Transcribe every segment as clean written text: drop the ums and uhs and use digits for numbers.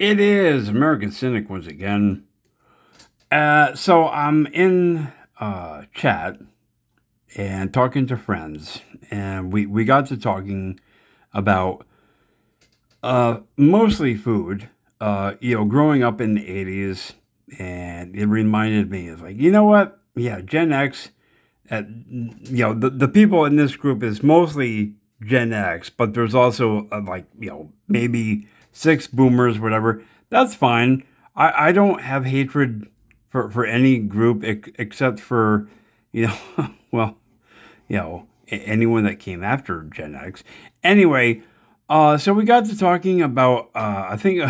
It is American Cynic once again. So I'm in chat and talking to friends, and we got to talking about mostly food. Growing up in the '80s, and it reminded me, it's like, you know what? Yeah, Gen X. The people in this group is mostly Gen X, but there's also maybe six boomers, whatever. That's fine. I don't have hatred for any group except for, you know, well, anyone that came after Gen X. Anyway, so we got to talking about, I think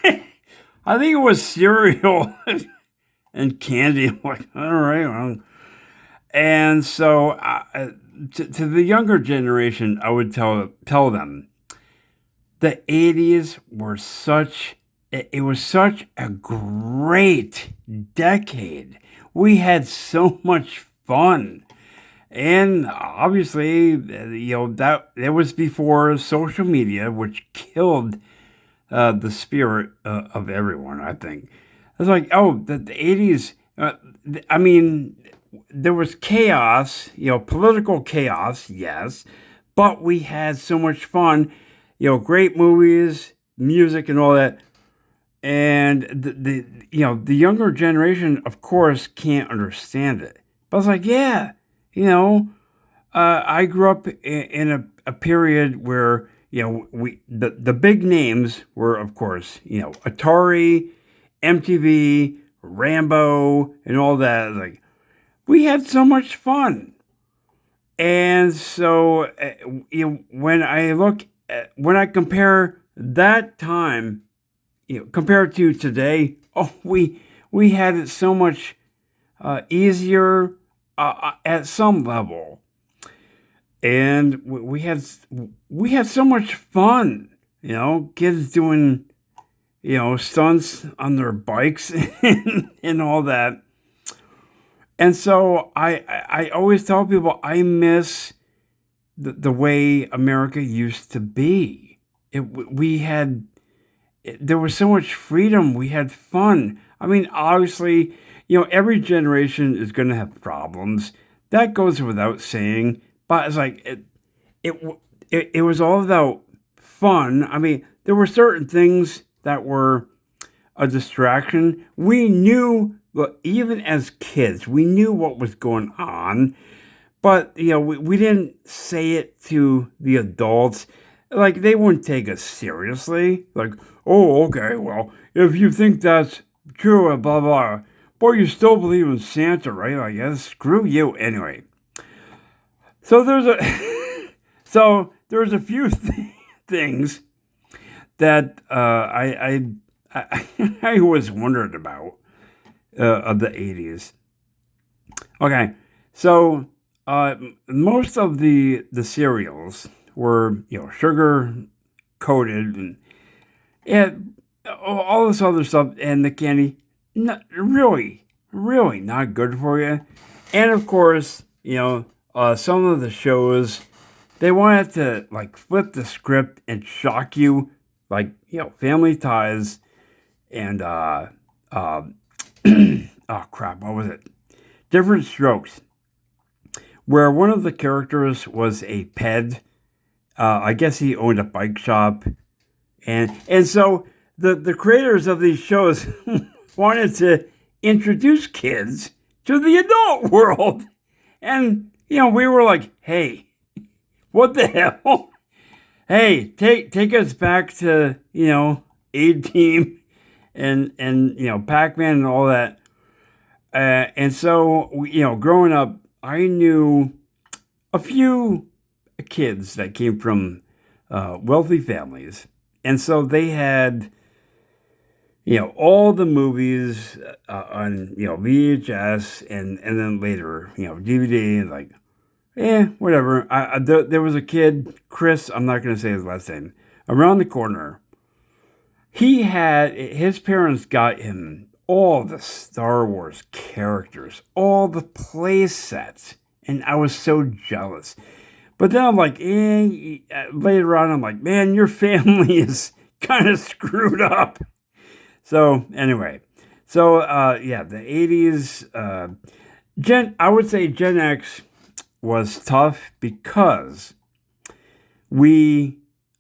it was cereal and candy. I'm like, all right, well. And so, to the younger generation, I would tell them the '80s were it was such a great decade. We had so much fun, and obviously, that it was before social media, which killed the spirit of everyone. I think it's like, oh, the '80s. I mean, there was chaos, political chaos, yes, but we had so much fun, great movies, music, and all that. And the younger generation, of course, can't understand it. But it's like, yeah, you know, I grew up in a period where the big names were, of course, Atari, MTV, Rambo, and all that. Like, we had so much fun. And so, when I compare that time, compared to today, oh, we had it so much easier at some level, and we had so much fun. Kids doing stunts on their bikes and all that. And so I always tell people I miss the way America used to be. There was so much freedom. We had fun. I mean, obviously, every generation is going to have problems. That goes without saying. But it's like it, it was all about fun. I mean, there were certain things that were a distraction. We knew, well, even as kids, we knew what was going on, but we didn't say it to the adults. Like, they wouldn't take us seriously. Like, oh, okay, well, if you think that's true, blah blah, boy, you still believe in Santa, right? I guess screw you. Anyway, so there's a few things that I was wondered about of the '80s. Okay, so most of the cereals were sugar coated and all this other stuff, and the candy, not really, really not good for you. And of course, some of the shows, they wanted to like flip the script and shock you, like Family Ties and uh oh crap, what was it? Different Strokes, where one of the characters was a ped. I guess he owned a bike shop, and so the creators of these shows wanted to introduce kids to the adult world, and we were like, hey, what the hell? Hey, take us back to A Team and Pac-Man and all that. And so, growing up, I knew a few kids that came from wealthy families. And so they had, all the movies on, VHS and then later, DVD, and like, whatever. There was a kid, Chris, I'm not going to say his last name, around the corner. His parents got him all the Star Wars characters, all the play sets, and I was so jealous. But then I'm like, later on, I'm like, man, your family is kind of screwed up. So anyway, so yeah, the 80s, I would say Gen X was tough because we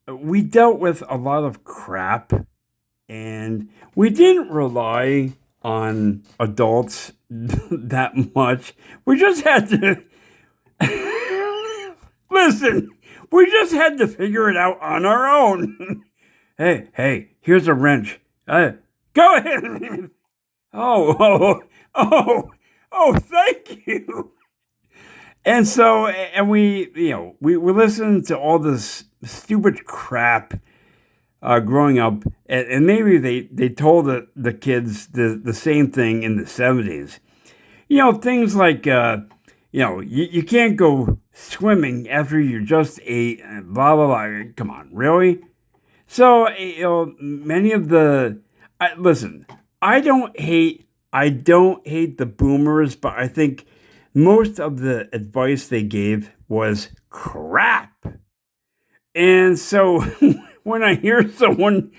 we dealt with a lot of crap, and we didn't rely on adults that much. We just had to listen. We just had to figure it out on our own. Hey, here's a wrench. Go ahead. Oh, thank you. And so, and we listened to all this stupid crap growing up, and maybe they told the kids the same thing in the 70s. Things like, you can't go swimming after you just ate, and blah, blah, blah. Come on, really? So, many of listen, I don't hate the boomers, but I think most of the advice they gave was crap. And so when I hear someone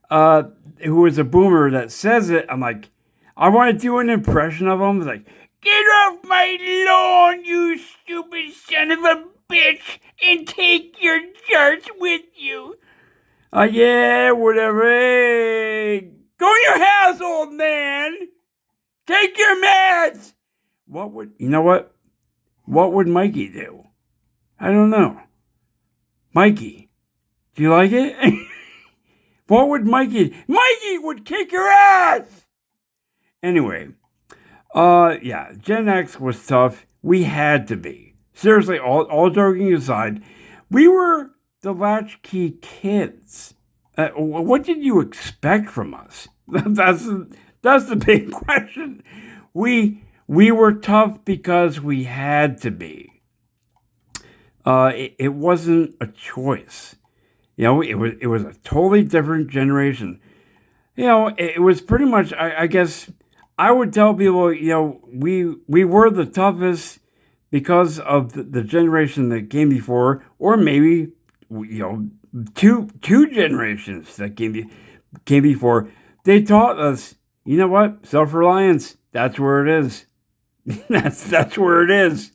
who is a boomer that says it, I'm like, I want to do an impression of them. It's like, get off my lawn, you stupid son of a bitch, and take your charts with you. Yeah, whatever. Hey, go in your house, old man. Take your meds. You know what? What would Mikey do? I don't know. Mikey, do you like it? What would Mikey would kick your ass. Anyway, yeah, Gen X was tough. We had to be. Seriously, all joking aside, we were the latchkey kids. What did you expect from us? That's the big question. We were tough because we had to be. It wasn't a choice. It was a totally different generation. It was pretty much. I guess I would tell people, we were the toughest because of the generation that came before, or maybe two generations that came before. They taught us, you know what, self-reliance. That's where it is. that's where it is.